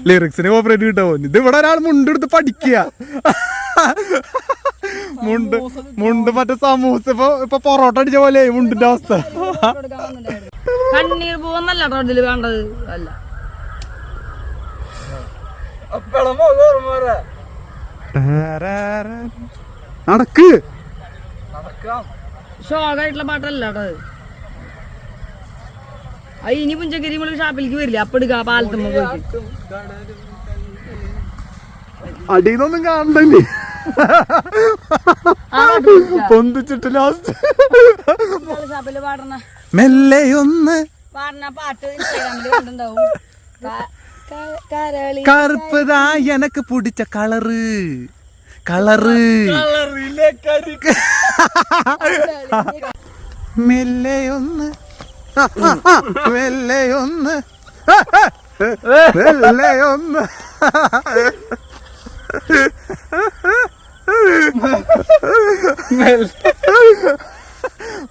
ലിറിക്സിന് cooperate കിട്ടാവോ? ഇത് ഇവിടെ ഒരാൾ മുണ്ടെടുത്ത് പഠിക്കുക. മുണ്ട് മറ്റേ സമൂസ ഇപ്പൊ പൊറോട്ട അടിച്ച പോലെ മുണ്ടിന്റെ അവസ്ഥ. കണ്ണീർ പോകുന്നല്ല ഇതില് വേണ്ടത്. അല്ല നടക്ക് ഷോക്കായിട്ടുള്ള പാട്ടല്ല കേട്ടത്. ഇനി പുഞ്ചക്കരി നമ്മള് ഷാപ്പിലേക്ക് വരില്ല. അപ്പൊ എടുക്ക പാലത്തുമ്പോ അടിയിലൊന്നും കാണണ്ടല്ലേ, പൊന്തിച്ചിട്ട് ലാസ്റ്റ് ഷാപ്പില് പാടണ മെല്ലെയൊന്ന് പാടണ പാട്ട് ഇൻസ്റ്റാഗ്രാമില് കണ്ടിട്ടുണ്ടാവും. കറുപ്പതാ എനക്ക് പിടിച്ച കളറ് മെല്ലെയൊന്ന് മെല്ലെയൊന്ന് മെല്ലെയൊന്ന്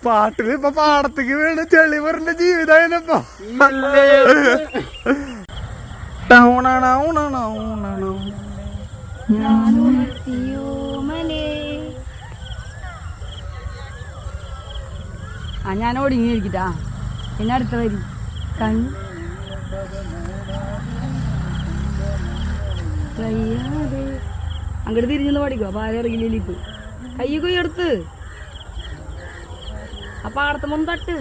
പാട്ടില് ഇപ്പൊ പാടത്തേക്ക് വീണ് ചെളി പറഞ്ഞ ജീവിതമായിപ്പോ. ഞാൻ ഒടുങ്ങിയിരിക്കട്ടാ. പിന്നെ അടുത്ത വരി അങ്ങോട്ട് തിരിഞ്ഞൊന്ന് പഠിക്കോ. അപ്പൊ ആരെറിയില്ല ഇപ്പൊ കയ്യ കൊയ്യെടുത്ത് അപ്പൊ ആടത്തുമ്പോ തട്ട്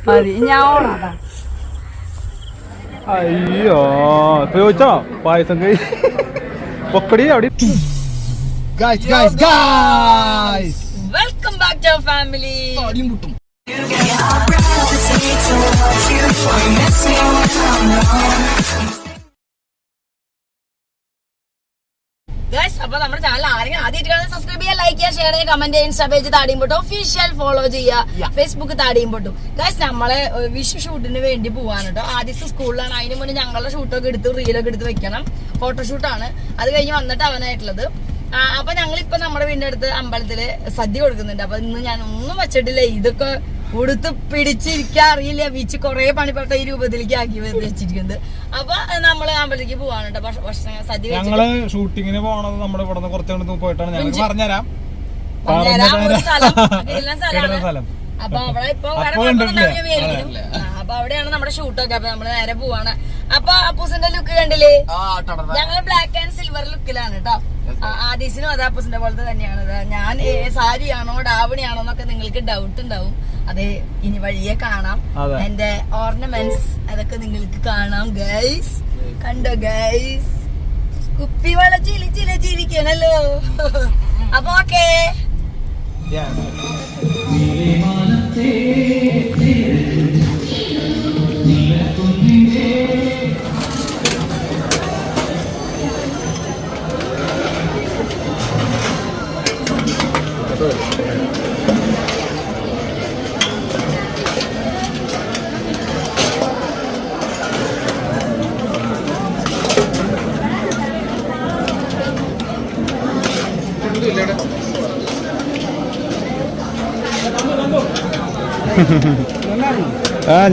മതി. ഞാൻ ഓടാ. അയ്യോ ചോദിച്ചോ പായസം പൊക്കടി അവിടെ. Welcome back to family. അപ്പൊ നമ്മുടെ ചാനൽ ആരെങ്കിലും ആദ്യമായിട്ട് സബ്സ്ക്രൈബ് ചെയ്യുക, ലൈക്ക് ചെയ്യുക, ഷെയർ ചെയ്യുക, കമന്റ് ചെയ്യുക. ഇൻസ്റ്റാ പേജ് താടിയുമ്പോട്ടും ഒഫീഷ്യൽ ഫോളോ ചെയ്യുക, ഫേസ്ബുക്ക് താടിയുമ്പോട്ടും. ഗൈസ് നമ്മളെ വിഷു ഷൂട്ടിന് വേണ്ടി പോവാണ് കേട്ടോ. ആദ്യത്തെ സ്കൂളിലാണ്. അതിന് മുന്നേ ഞങ്ങളുടെ ഷൂട്ടൊക്കെ എടുത്ത് റീലൊക്കെ എടുത്ത് വെക്കണം. ഫോട്ടോഷൂട്ടാണ്. അത് കഴിഞ്ഞ് വന്നിട്ട് അവനായിട്ടുള്ളത്. അപ്പൊ ഞങ്ങളിപ്പൊ നമ്മുടെ വീടിന്റെ അടുത്ത് അമ്പലത്തില് സദ്യ കൊടുക്കുന്നുണ്ട്. അപ്പൊ ഇന്ന് ഞാൻ ഒന്നും വെച്ചിട്ടില്ല. ഇതൊക്കെ ഉടുത്ത് പിടിച്ചിരിക്കാൻ അറിയില്ല. ബീച്ച് കുറെ പണിപ്പെട്ട ഈ രൂപത്തിലേക്ക് ആക്കി വെച്ചിരിക്കുന്നത്. അപ്പൊ നമ്മള് അമ്പലത്തിലേക്ക് പോവാണ് കേട്ടോ. പക്ഷെ സദ്യ ഞങ്ങള് ഷൂട്ടിങ്ങിന് പോണത് നമ്മുടെ ഇവിടെ കുറച്ചുകൊണ്ട് പോയിട്ടാണ്. ഞങ്ങൾ പറഞ്ഞുതരാം സ്ഥലം. അപ്പൊ അവിടെ ഇപ്പൊ അപ്പൊ അവിടെയാണ് നമ്മുടെ ഷൂട്ടൊക്കെ. അപ്പൊ നമ്മള് നേരെ പോവാണ്. അപ്പൊ അപ്പൂസിന്റെ ലുക്ക് കണ്ടില്ലേ? ഞങ്ങള് ബ്ലാക്ക് ആൻഡ് സിൽവർ ലുക്കിലാണ് കേട്ടോ. ആദീസിനും അത് അപ്പൂസിന്റെ പോലത്തെ തന്നെയാണ്. ഞാൻ സാരിയാണോ ഡാവണിയാണോ എന്നൊക്കെ നിങ്ങൾക്ക് ഡൗട്ട് ഉണ്ടാവും. അതെ, ഇനി വഴിയെ കാണാം. എന്റെ ഓർണമെന്റ്സ് അതൊക്കെ നിങ്ങൾക്ക് കാണാം ഗൈസ്. കണ്ടോ ഗൈസ്? കുപ്പിവള ചിരിക്കണല്ലോ. അപ്പൊ ഓക്കേ.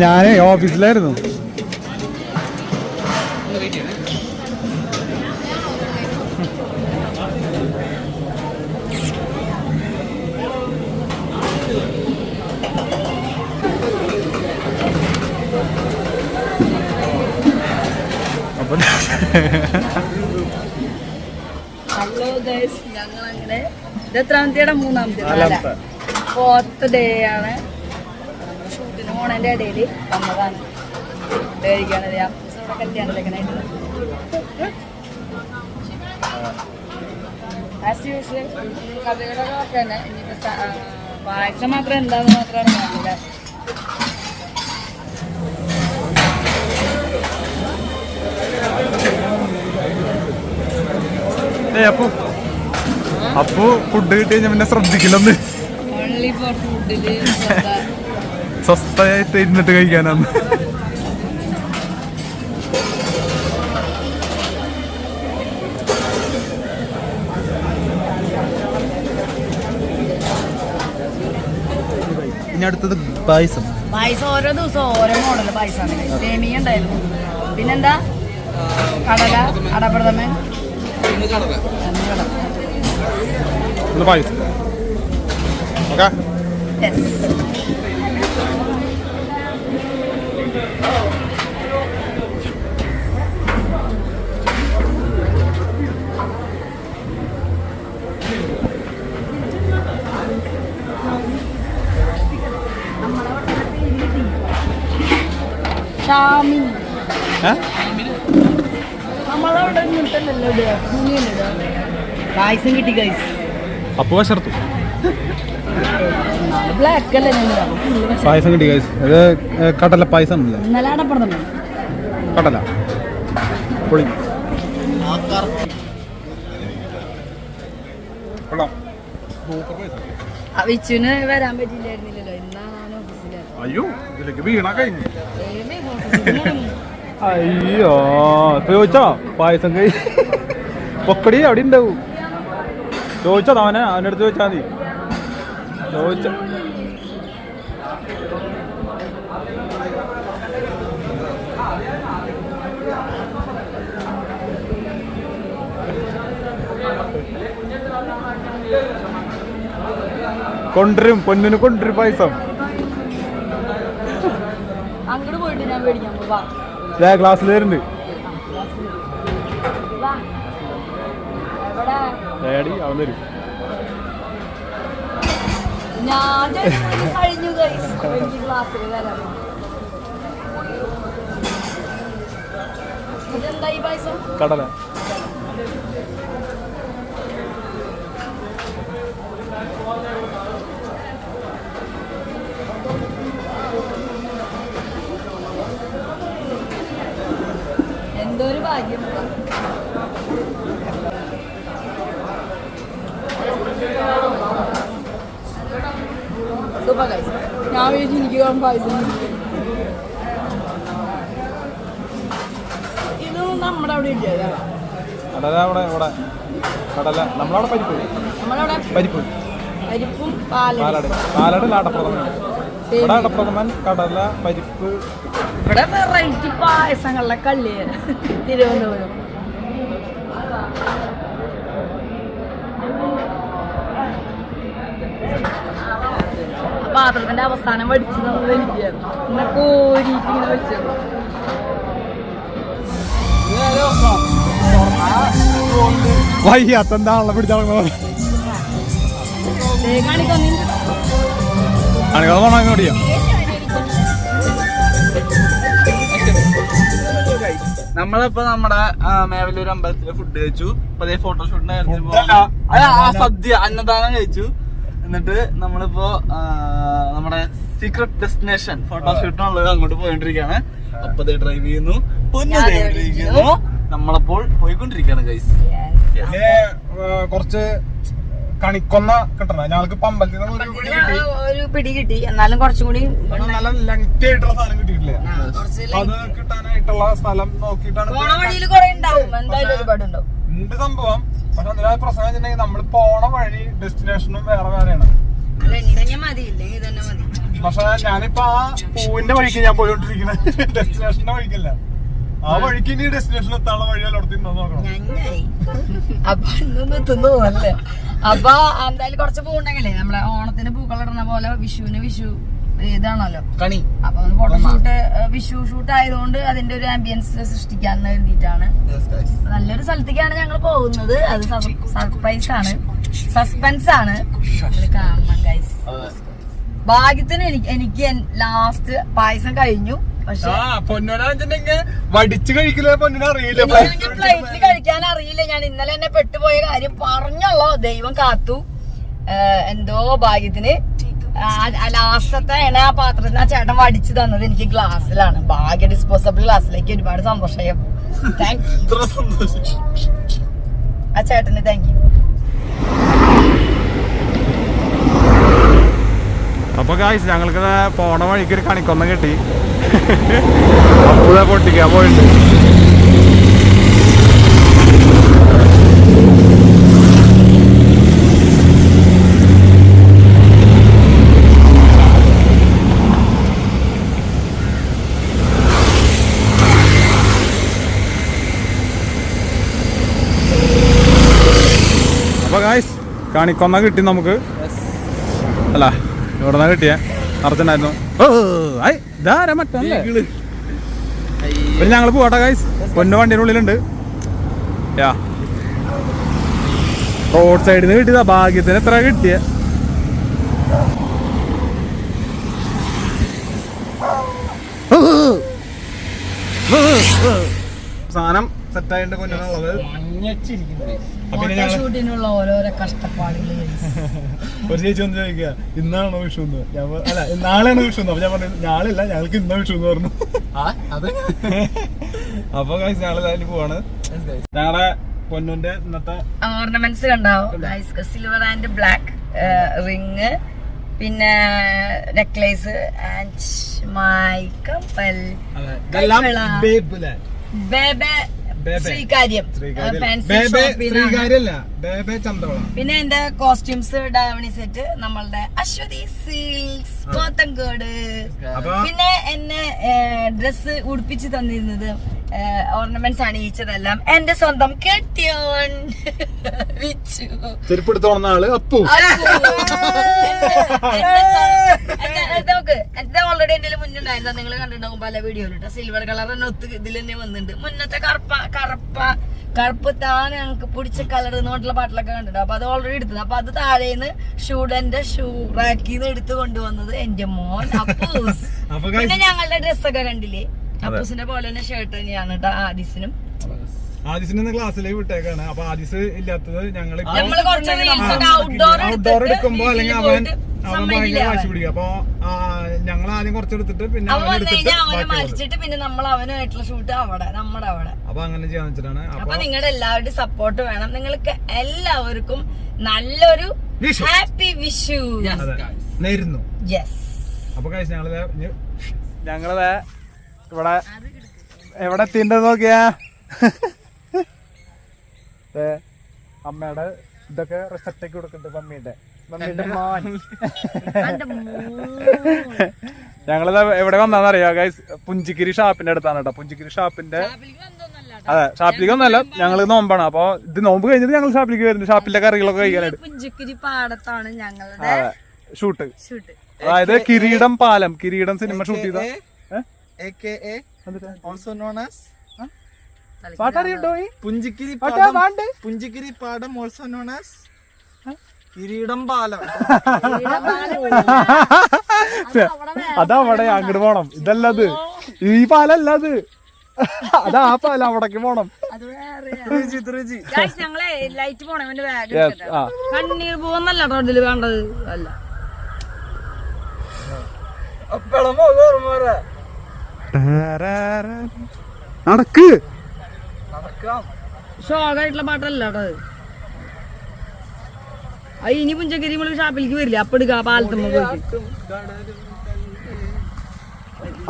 ഞാനേ ഓഫീസിലായിരുന്നു. ഹലോ ഗൈസ്, ഞങ്ങളങ്ങനെ ഇതെത്രാമത്തെ? മൂന്നാമത്തെ, 4th ഡേ ആണ്. ഷൂട്ടിന് പോണതിന്റെ ഇടയിൽ വന്നതാണ്. കഴിക്കാനത് ഇവിടെ കല്യാണത്തിലേക്കാനായിട്ട് ആസ് യൂഷ്വൽ കഥകളൊക്കെ ഒക്കെ തന്നെ. ഇനിയിപ്പോ പായസം മാത്രം എന്താന്ന് മാത്രമാണ് കാണില്ല. അപ്പൊ ഫുഡ് കിട്ടി കഴിഞ്ഞാൽ പിന്നെ ശ്രദ്ധിക്കില്ലെന്ന്. സ്വസ്ഥമായിട്ട് ഇരുന്നിട്ട് കഴിക്കാനാന്ന്. ഇനി അടുത്തത് പായസം. പായസം ഓരോ ദിവസം ഓരോ മോഡല് പായസമാണ്. സേമിയ ഉണ്ടായിരുന്നു, പിന്നെന്താ കടല, അടപ്രഥമൻ, പായസം. ഓക്കെ നമ്മളവിടെ പായസം കിട്ടി ഗൈസ്. അപ്പൊ വശർത്തു ബ്ലാക്ക് അല്ലേ പായസം കിട്ടി ഗൈസ്. ഇത് കടല പായസം ഇന്നലെ അടപ്രഥമൻ കടല പൊളി. വിച്ചുവിന് വരാൻ പറ്റില്ലായിരുന്നില്ലല്ലോ, ഇന്നാണ് ഓഫീസിലായിരുന്നു. അയ്യോ ഇതിലേക്ക് വീണ കഴിഞ്ഞു. അയ്യോ ചോദിച്ചോ പായസം കൈ പൊക്കടി അവിടെ ഉണ്ടാവും. ചോദിച്ചോ അവൻ്റെ അടുത്ത് ചോദിച്ചാൽ മതി. ചോദിച്ചോ കൊണ്ടുവരും, പൊന്നിന് കൊണ്ടുവരും പായസം. അങ്ങോട്ട് പോയിട്ട് ഞാൻ മേടിക്കാൻ പോവാ. ഗ്ലാസ്സിൽ വരുന്നുണ്ട്. ഡാഡി അവൻ തരും. ഞാൻ കഴിഞ്ഞു ക്ലാസ്സിൽ വരാം. ഇതെന്താ ഈ പായസം? കടല. എന്തൊരു ഭാഗ്യം. Super guys. ഞാൻ വീട്ടിൽ എനിക്ക് പായസം ഇതൊന്നും നമ്മുടെ അവിടെ ഇല്ല. കടല അവിടെ ഇവിടെ കടല നമ്മളവിടെ പരിപ്പ്, നമ്മളവിടെ പരിപ്പ് പരിപ്പും പാലട. പാലട അടപ്രഥമൻ. ഇവിടെ അടപ്രഥമൻ, കടല, പരിപ്പ്. ഇവിടെ വെറൈറ്റി പായസങ്ങളുടെ കള്ളിയാണ് തിരുവനന്തപുരം. പാത്രത്തിന്റെ അവസാനം വടിച്ചു തന്നത് എനിക്കായിരുന്നു. പിന്നെ കോരിയിട്ട് ഇങ്ങനെ വെച്ചത്. വയ്യാത്തെന്താണല്ലോ പിടിച്ചാൽ അണികളോടിയാ. നമ്മളിപ്പോ നമ്മുടെ മേവലൂർ അമ്പലത്തില് ഫുഡ് കഴിച്ചു. ഇപ്പൊ അതേ ഫോട്ടോഷൂട്ടിനായിരുന്നു. സദ്യ അന്നദാനം കഴിച്ചു. എന്നിട്ട് നമ്മളിപ്പോ നമ്മുടെ സീക്രട്ട് ഡെസ്റ്റിനേഷൻ ഫോട്ടോഷൂട്ടിനുള്ളത് അങ്ങോട്ട് പോയിക്കൊണ്ടിരിക്കുകയാണ്. അപ്പൊ ഡ്രൈവ് ചെയ്യുന്നു, പൊന്നു നമ്മളപ്പോൾ പോയിക്കൊണ്ടിരിക്കുകയാണ് ഗൈസ്. കുറച്ച് കണിക്കൊന്ന കിട്ടണം. ഞങ്ങൾക്ക് അമ്പലത്തിൽ ഒരു പിടി കിട്ടി, എന്നാലും കുറച്ചും കൂടി നല്ല ലെങ്തി ആയിട്ടുള്ള സാധനം കിട്ടിയിട്ടില്ല. അത് കിട്ടാനായിട്ടുള്ള സ്ഥലം നോക്കിയിട്ടാണ്. പോണ വഴിയിൽ കുറെ ഉണ്ടാവും, എന്തായാലും ഒരുപാടുണ്ടാവും. ഉണ്ട് സംഭവം. പക്ഷെ അതിനാ പ്രശ്നം വെച്ചിട്ടുണ്ടെങ്കിൽ നമ്മൾ പോണ വഴി ഡെസ്റ്റിനേഷനും വേറെ വേറെയാണ്. പക്ഷെ ഞാനിപ്പോ ആ പൂവിന്റെ വഴിക്ക് ഞാൻ പോയിക്കൊണ്ടിരിക്കുന്നത്, ഡെസ്റ്റിനേഷന്റെ വഴിക്കല്ല. ആ വഴിക്ക് ഇനി ഡെസ്റ്റിനേഷൻ എത്താനുള്ള വഴി എല്ലായിടത്തും നോക്കണം. അപ്പൊ ഇന്നൊന്നും എത്തുന്നല്ലേ. അപ്പൊ എന്തായാലും കുറച്ച് പൂണ്ടെങ്കിലേ നമ്മളെ ഓണത്തിന് പൂക്കളിടുന്ന പോലെ വിഷുവിന് വിഷു ഇതാണല്ലോ കണി. അപ്പൊ ഫോട്ടോഷൂട്ട് വിഷു ഷൂട്ട് ആയതുകൊണ്ട് അതിന്റെ ഒരു ആംബിയൻസ് സൃഷ്ടിക്കാന്ന് കരുതിയിട്ടാണ്. നല്ലൊരു സ്ഥലത്തേക്കാണ് ഞങ്ങൾ പോകുന്നത്. അത് സർപ്രൈസ് ആണ്, സസ്പെൻസ് ആണ്. കാണണം ഗൈസ്. ഭാഗ്യത്തിന് എനിക്ക് ലാസ്റ്റ് പായസം കഴിഞ്ഞു. പക്ഷെ വടിച്ചു കഴിക്കില്ല, പൊന്നിനറിയില്ല, പ്ലേറ്റിൽ കഴിക്കാൻ അറിയില്ല. ഞാൻ ഇന്നലെ തന്നെ പെട്ടുപോയ കാര്യം പറഞ്ഞല്ലോ, ദൈവം കാത്തു. എന്തോ ഭാഗ്യത്തിന് ലാസ്റ്റത്തെ ആ പാത്രത്തിന് ആ ചേട്ടൻ വടിച്ചു തന്നത് എനിക്ക് ഗ്ലാസ്സിലാണ്. ഭാഗ്യ ഡിസ്പോസബിൾ ഗ്ലാസ്സിലേക്ക്. ഒരുപാട് സന്തോഷമായി. താങ്ക് യു ആ ചേട്ടന്, താങ്ക് യു. അപ്പൊ ഗായ്സ് ഞങ്ങൾക്ക് പോണ വഴിക്ക് ഒരു കണിക്കൊന്ന കിട്ടി. അപ്പുഴ പൊട്ടിക്കാൻ പോയിട്ടുണ്ട്. കണിക്കൊന്ന കിട്ടി നമുക്ക്. അല്ല ഇവിടെ നിന്നാ കിട്ടിയേ, നിറച്ചുണ്ടായിരുന്നു. ഇതാരാ മറ്റേ ഞങ്ങൾ പോട്ടെ ഗൈസ്. പൊന്നു വണ്ടിയുടെ ഉള്ളിലുണ്ട്. റോഡ് സൈഡിൽ നിന്ന് കിട്ടിയതാ, ഭാഗ്യത്തിന് എത്ര കിട്ടിയ. സാധനം സെറ്റായിട്ട് കൊണ്ടുള്ളത്. ഷൂട്ടിനുള്ള ഓരോരോ കഷ്ടപ്പാടുകൾ. ഒരു ചേച്ചി വന്ന് ചോദിക്കുക ഇന്നാണോ വിഷു എന്ന്. അല്ല നാളെയാണ് വിഷു എന്ന്. അപ്പൊ ഞാൻ പറഞ്ഞു നാളെയല്ല, ഞങ്ങൾക്ക് ഇന്നാ വിഷു എന്ന് പറഞ്ഞു. അപ്പൊ ഞങ്ങൾ പോവാണ്. ഞങ്ങളുടെ പൊന്നുന്റെ ഇന്നത്തെ ഓർണമെന്റ്സ് കണ്ടാവും. സിൽവർ ആൻഡ് ബ്ലാക്ക് റിങ്, പിന്നെ നെക്ലേസ് ആൻഡ് മൈ കപ്പൽ. പിന്നെ എന്റെ കോസ്റ്റ്യൂംസ് ഡാവണി സെറ്റ് നമ്മളുടെ അശ്വതി സിൽക്സ് പോത്തങ്കോട്. പിന്നെ എന്നെ ഡ്രസ് ഉടുപ്പിച്ച് തന്നിരുന്നത് ഓർണമെന്റ്സ് അണിയിച്ചതെല്ലാം എന്റെ സ്വന്തം കെട്ടിയോൻ വിച്ചു. ചെരുപ്പെടുത്തോന്ന ആള് അപ്പു. നോക്ക്, എന്റെ ഓൾറെഡി എന്റെ മുന്നുണ്ടായിരുന്നു, നിങ്ങൾ കണ്ടിട്ടുണ്ടാവും പല വീഡിയോയിലും കേട്ടോ. സിൽവർ കളർ തന്നെ ഒത്ത് ഇതിൽ തന്നെ വന്നിട്ടുണ്ട്. മുന്നത്തെ കറുപ്പ് താൻ ഞങ്ങൾക്ക് പിടിച്ച കളർ എന്നുള്ള പാട്ടിലൊക്കെ കണ്ടിട്ടുണ്ട്. അപ്പൊ അത് ഓൾറെഡി എടുത്തത്. അപ്പൊ അത് താഴേന്ന് ഷൂഡന്റെ ഷൂ റാക്കിന്ന് എടുത്ത് കൊണ്ടുവന്നത് എന്റെ മോൻ അപ്പൂസ്. പിന്നെ ഞങ്ങളുടെ ഡ്രസ്സൊക്കെ കണ്ടില്ലേ, അപ്പൂസിന്റെ പോലെ തന്നെ ഷർട്ട് തന്നെയാണ് കേട്ടോ ആദിസിനും. ആദിസിന് ക്ലാസ്സിലേക്ക് വിട്ടേക്കാണ്. അപ്പൊ ആദിസ് ഇല്ലാത്തത് ഞങ്ങള് ഔട്ട്ഡോർ എടുക്കുമ്പോ അല്ലെങ്കിൽ അവൻ ഭയങ്കര വാശി പിടിക്കും. അപ്പൊ ഞങ്ങൾ ആദ്യം കുറച്ചെടുത്തിട്ട് പിന്നെ അവനെ മരിച്ചിട്ട് പിന്നെ നമ്മൾ അവനായിട്ടുള്ള ഷൂട്ട് നമ്മുടെ അവിടെ. അപ്പൊ അങ്ങനെ ചെയ്യാന്ന് വെച്ചിട്ടാണ്. അപ്പൊ നിങ്ങളുടെ എല്ലാവരുടെയും സപ്പോർട്ട് വേണം. നിങ്ങൾക്ക് എല്ലാവർക്കും നല്ലൊരു ഹാപ്പി വിഷു നേരുന്നു. അപ്പൊ ഞങ്ങള് ഇവിടെ എവിടെ എത്തിണ്ടെന്ന് നോക്കിയാ. അമ്മയുടെ ഇതൊക്കെ റിസപ്റ്റൊക്കെ കൊടുക്കുന്നുണ്ട്. മമ്മീന്റെ മോൻ. ഞങ്ങളിത് എവിടെ വന്നാന്നറിയാ ഗൈസ്, പുഞ്ചിക്കിരി ഷാപ്പിന്റെ അടുത്താണ് കേട്ടോ. പുഞ്ചിക്കിരി ഷാപ്പിന്റെ അതെ, ഷാപ്പിലേക്ക് ഒന്നല്ല, ഞങ്ങള് നോമ്പാണ്. അപ്പൊ ഇത് നോമ്പ് കഴിഞ്ഞിട്ട് ഞങ്ങൾ ഷാപ്പിലേക്ക് വരുന്നു. ഷാപ്പിലെ കറികളൊക്കെ കഴിക്കാനായിട്ട്. പുഞ്ചിക്കിരി പാടത്താണ് ഞങ്ങളുടെ ഷൂട്ട്. അതായത് കിരീടം പാലം, കിരീടം സിനിമ ഷൂട്ട് ചെയ്ത പാട്ടറിയട്ടോ ഈ പുഞ്ചിക്കിരി പാടം ഓൾസോ നോൺ ആസ് കിരീടം പാലം. അതവിടെ അങ്ങോട്ട് പോണം. ഇതല്ലത്, ഈ പാലല്ല അത്, അതാ ആ പാലം, അവിടേക്ക് പോണം. ഞങ്ങളെ ലൈറ്റ് പോണേ കണ്ണീർ പോകുന്നല്ല റോഡില് വേണ്ടത്. അല്ല നടക്ക് ഷോക്കായിട്ടുള്ള പാട്ടല്ല കേട്ടത്. ഇനി പുഞ്ചക്കിരി നമ്മള് ഷാപ്പിലേക്ക് വരില്ല. അപ്പൊ എടുക്ക പാലത്തുമ്പോ പോയിട്ട്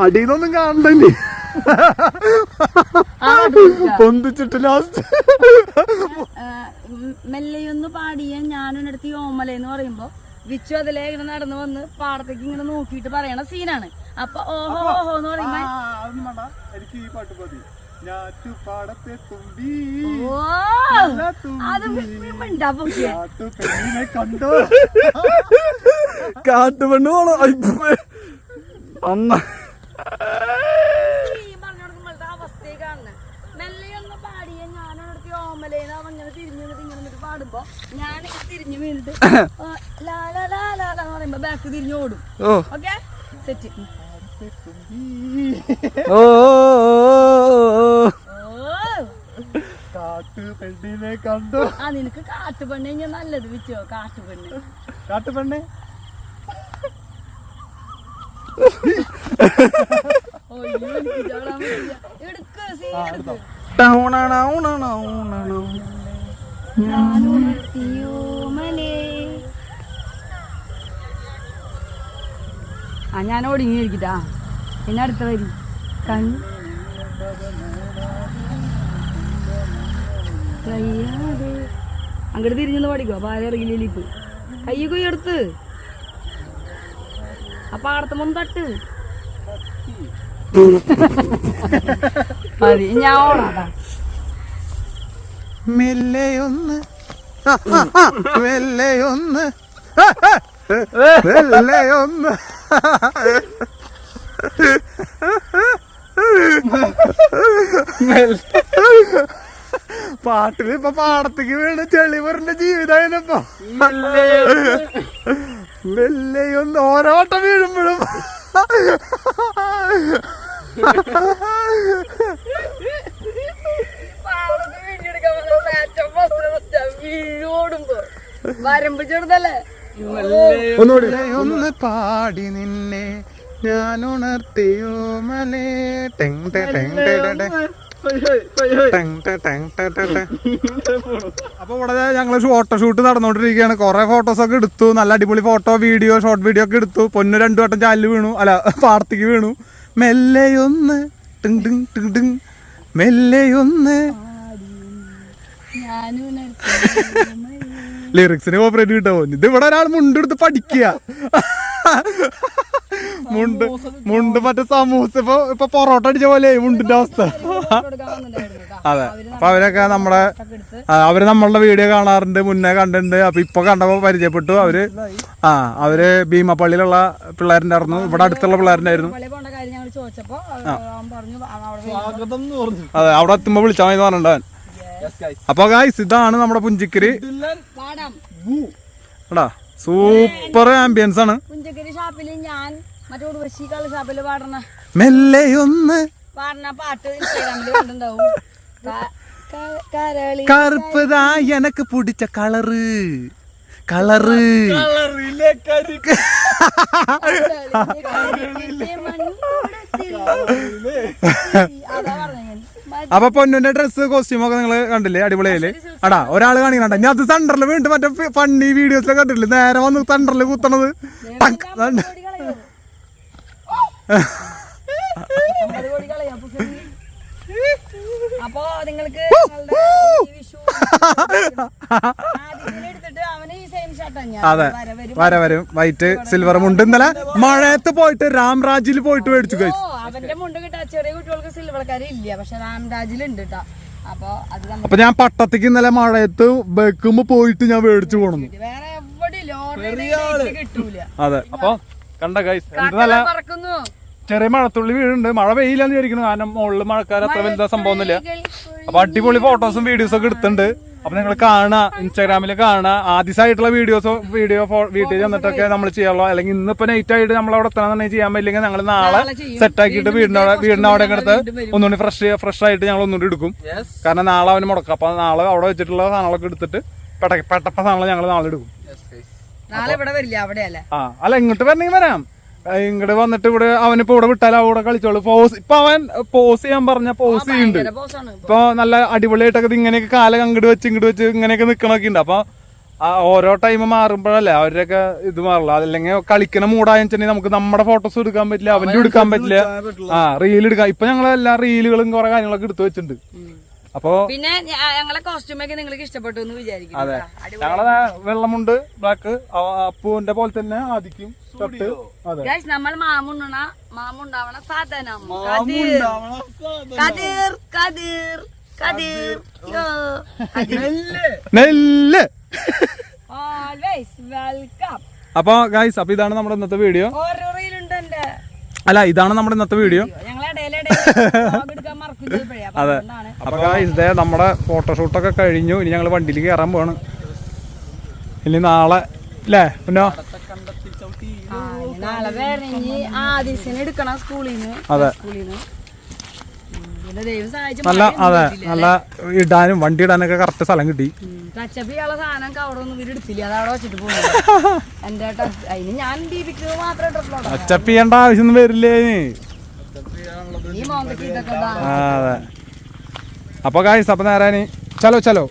അടിയിലൊന്നും കാണണ്ടേ, പൊന്തിച്ചിട്ട് ലാസ്റ്റ് മെല്ലയൊന്ന് പാടിയ ഞാനൊരിടത്ത് ഓമലെന്ന് പറയുമ്പോ വിച്ചു അതിലെ ഇങ്ങനെ നടന്നു വന്ന് പാടത്തേക്ക് ഇങ്ങനെ നോക്കിയിട്ട് പറയണ സീനാണ്. അപ്പൊ ഓഹോ ഓഹോ എന്ന് പറയുമ്പോ കാട്ടുപെണ്ണ് പോണോ അമ്മ അവസ്ഥയെ കാണുന്നത്. മെല്ലയൊന്ന് പാടിയ ഞാനടുത്ത് ഓമലേന്ന് അവങ്ങനെ തിരിഞ്ഞു ഇങ്ങനെ പാടുമ്പോ ഞാൻ തിരിഞ്ഞു വീണിട്ട് ലാലാ പറയുമ്പോ ബാക്ക് തിരിഞ്ഞു ഓടും. Okay set. കാട്ടുപെണ്ണിനെ കണ്ടു. നിനക്ക് കാട്ടുപെണ്ണെ ഞാൻ നല്ലത് വെച്ചോ. കാട്ടുപെണ്ണെ ഞാൻ ഒടുങ്ങിയിരിക്കട്ടാ. പിന്നെ അടുത്ത വരി അങ്ങോട്ട് തിരിഞ്ഞൊന്ന് പഠിക്കോ. അപ്പൊ ആരെറിയില്ലിപ്പ് കൈ കൊയ്യ് എടുത്ത് അപ്പൊ ആടത്തുമ്പോ തട്ട് മതി. ഞാൻ ഓടാട്ടാ. മെല്ലെ ഒന്ന് മെല്ലെയൊന്ന് മെല്ലെയൊന്ന് പാട്ടില് ഇപ്പൊ പാടത്തേക്ക് വീണ് ചെളി പറഞ്ഞ ജീവിതമായിപ്പോ മെല്ലെയൊന്ന് ഓരോ വട്ടം വീഴുമ്പോഴും വരമ്പ് ചെറുതല്ലേ ഒന്നുകൂടി ഒന്ന് പാടി നിന്നെ ഞാൻ ഉണർത്തിയോ മലേ ടെങ് ടെ ടെങ് ടെ ടെ ടെ. ടെങ് ടെ ടെങ് ടെ ടെ ടെ. അപ്പൊ ഇവിടെ ഞങ്ങള് ഫോട്ടോഷൂട്ട് നടന്നുകൊണ്ടിരിക്കുകയാണ്. കുറെ ഫോട്ടോസ് ഒക്കെ എടുത്തു, നല്ല അടിപൊളി ഫോട്ടോ വീഡിയോ ഷോർട്ട് വീഡിയോ ഒക്കെ എടുത്തു. പൊന്നു 2 വട്ടം ചാലിൽ വീണു, അല്ല പാടത്തേക്ക് വീണു. മെല്ലെയൊന്ന് ടിങ് ടിങ് ടിങ് ടിങ് മെല്ലെയൊന്ന്. ലിറിക്സിന് കോപ്പറേറ്റ് കിട്ടാവോ? ഇത് ഇവിടെ ഒരാൾ മുണ്ടെടുത്ത് പഠിക്കുക. മുണ്ട് മറ്റേ സമൂസ ഇപ്പൊ പൊറോട്ട അടിച്ച പോലെ മുണ്ടിന്റെ അവസ്ഥ. അതെ, അപ്പൊ അവരൊക്കെ അവര് നമ്മളുടെ വീഡിയോ കാണാറുണ്ട്, മുന്നേ കണ്ടിട്ടുണ്ട്. അപ്പൊ ഇപ്പൊ കണ്ടപ്പോ പരിചയപ്പെട്ടു. അവര് ഭീമപ്പള്ളിയിലുള്ള പിള്ളേരുടെ ആയിരുന്നു, ഇവിടെ അടുത്തുള്ള പിള്ളേരുടെ ആയിരുന്നു. അതെ, അവിടെ എത്തുമ്പോ വിളിച്ചാൽ മതി പറഞ്ഞിട്ടുണ്ടാൻ. അപ്പൊ ഗായ്സ് ഇതാണ് നമ്മുടെ പുഞ്ചിക്കരി. എടാ സൂപ്പർ ആംബിയൻസ് ആണ്. പുഞ്ചക്കരി ഷാപ്പില് ഞാൻ ഷാപ്പില് പാടണ മെല്ലെയൊന്ന് പാട്ട് ഇൻസ്റ്റാഗ്രാമില് കണ്ടിട്ടുണ്ടാവും. കറുപ്പതാ എനക്ക് പിടിച്ച കളറ് കളറ് അപ്പൊ പൊന്നുന്റെ ഡ്രസ് കോസ്റ്റ്യൂം ഒക്കെ നിങ്ങള് കണ്ടില്ലേ? അടിപൊളിയായില്ലേ? അടാ ഒരാള് കാണിക്കണ്ട. ഞാൻ അത് തണ്ടറിൽ വീണ്ടും മറ്റേ ഫണ്ണി വീഡിയോസിലൊക്കെ കണ്ടിട്ടില്ലേ? നേരെ വന്ന് തണ്ടറിൽ കുത്തണത്. അപ്പൊ നിങ്ങൾക്ക് അതെ വരും വൈറ്റ് സിൽവർ മുണ്ട്. ഇന്നലെ മഴയത്ത് പോയിട്ട് രാംരാജിൽ പോയിട്ട് മേടിച്ചു കഴിച്ചു. അവന്റെ മുണ്ട് കിട്ടാ ചെറിയ കുട്ടികൾക്ക് സിൽവർക്കാരി ഇല്ല, പക്ഷെ രാംരാജിലുണ്ട് കേട്ടോ. അപ്പൊ ഞാൻ പട്ടത്തേക്ക് ഇന്നലെ മഴയത്ത് ബേക്കുമ്പോ പോയിട്ട് ഞാൻ മേടിച്ചു പോണു. വേറെ എവിടെ കിട്ടൂല. അതെ, അപ്പൊ കണ്ട ഗൈസ് എന്ത് നല്ല ചെറിയ മഴത്തുള്ളി വീഴുണ്ട്. മഴ പെയ്യില്ലെന്ന് വിചാരിക്കുന്നു, കാരണം മുകളിൽ മഴക്കാർ അത്ര വലുതാ സംഭവം ഒന്നുമില്ല. അപ്പൊ അടിപൊളി ഫോട്ടോസും വീഡിയോസും ഒക്കെ എടുത്തിട്ടുണ്ട്. അപ്പൊ നിങ്ങൾ കാണുക, ഇൻസ്റ്റാഗ്രാമിൽ കാണുക. ആദ്യമായിട്ടുള്ള വീഡിയോ വീട്ടിൽ ചെന്നിട്ടൊക്കെ നമ്മൾ ചെയ്യാറുള്ളൂ. അല്ലെങ്കിൽ ഇന്നിപ്പോ നൈറ്റ് ആയിട്ട് നമ്മൾ അവിടെ എത്തണമെന്നുണ്ടെങ്കിൽ ചെയ്യാൻ പറ്റില്ലെങ്കിൽ ഞങ്ങൾ നാളെ സെറ്റ് ആക്കിയിട്ട് വീടിന്റെ അവിടെ എടുത്ത് ഒന്നുകൂടി ഫ്രഷ് ആയിട്ട് ഞങ്ങൾ ഒന്നുകൂടി എടുക്കും. കാരണം നാളെ അവന് മുടക്കാം. അപ്പൊ നാളെ അവിടെ വെച്ചിട്ടുള്ള സാധനങ്ങളൊക്കെ എടുത്തിട്ട് പെട്ടപ്പ സാധനങ്ങൾ ഞങ്ങൾ നാളെ എടുക്കും. അല്ല ഇങ്ങോട്ട് വരണമെങ്കിൽ വരാം. ഇങ്ങോട്ട് വന്നിട്ട് ഇവിടെ അവനിപ്പോ ഇവിടെ വിട്ടാൽ അവിടെ കളിച്ചോളൂ. ഇപ്പൊ അവൻ പോസ് ചെയ്യാൻ പറഞ്ഞ പോസ് ചെയ്യുന്നുണ്ട്. ഇപ്പൊ നല്ല അടിപൊളിയായിട്ടൊക്കെ ഇങ്ങനെയൊക്കെ കാലം അങ്ങോട്ട് വെച്ച് ഇങ്ങനെയൊക്കെ നിക്കണൊക്കെ ഉണ്ട്. അപ്പൊ ഓരോ ടൈം മാറുമ്പോഴല്ലേ അവരുടെയൊക്കെ ഇത് മാറില്ല. അല്ലെങ്കിൽ കളിക്കണ മൂടായെന്ന് വെച്ചിട്ടുണ്ടെങ്കിൽ നമുക്ക് നമ്മുടെ ഫോട്ടോസ് എടുക്കാൻ പറ്റില്ല, അവന്റെ എടുക്കാൻ പറ്റില്ല. റീൽ എടുക്കാം. ഇപ്പൊ ഞങ്ങൾ എല്ലാ റീലുകളും കുറെ കാര്യങ്ങളൊക്കെ എടുത്തു വെച്ചിട്ടുണ്ട്. അപ്പൊ പിന്നെ ഞങ്ങളെ കോസ്റ്റ്യൂമൊക്കെ നിങ്ങൾക്ക് ഇഷ്ടപ്പെട്ടു എന്ന് വിചാരിക്കും. അതെ, ഞങ്ങളെ വെള്ളമുണ്ട് ബ്ലാക്ക്, അപ്പുവിന്റെ പോലെ തന്നെ ആദിക്കും. നമ്മൾ മാമുണ്ടാവണ സാധനം കതിർ കതിർ കതിർ കതിർ നെല്ല്. Always welcome. അപ്പൊ ഗൈസ്, അപ്പൊ ഇതാണ് നമ്മുടെ ഇന്നത്തെ വീഡിയോ. ഓരോ റീലുണ്ട് എന്റെ. അല്ല, ഇതാണ് നമ്മുടെ ഇന്നത്തെ വീഡിയോ. അതെ, അപ്പൊ ഗൈസ് ഇതേ നമ്മുടെ ഫോട്ടോഷൂട്ടൊക്കെ കഴിഞ്ഞു. ഇനി ഞങ്ങൾ വണ്ടിയിൽ കയറാൻ പോവാണ്. ഇനി നാളെ അല്ലേ പിന്നെ നാളെ വേണമെങ്കിൽ ആദിസിന് എടുക്കണം സ്കൂളിന്ന്. അതെ, നല്ല അതെ നല്ല ഇടാനും വണ്ടി ഇടാനൊക്കെ കറക്റ്റ് സ്ഥലം കിട്ടി. ടച്ചപ്പിയുള്ള സാധനം കവറൊന്നും ഇവര് എടുത്തില്ല, അത് അവിടെ വെച്ചിട്ട് പോകും. എന്റെ അതിന് ഞാൻ ദീപിക്ക് മാത്രമേ ടച്ചപ്പ് ചെയ്യേണ്ട ആവശ്യമൊന്നും വരില്ലേ. അതെ, അപ്പൊ ഗായ്സ് അപ്പൊ നേരെ ചലോ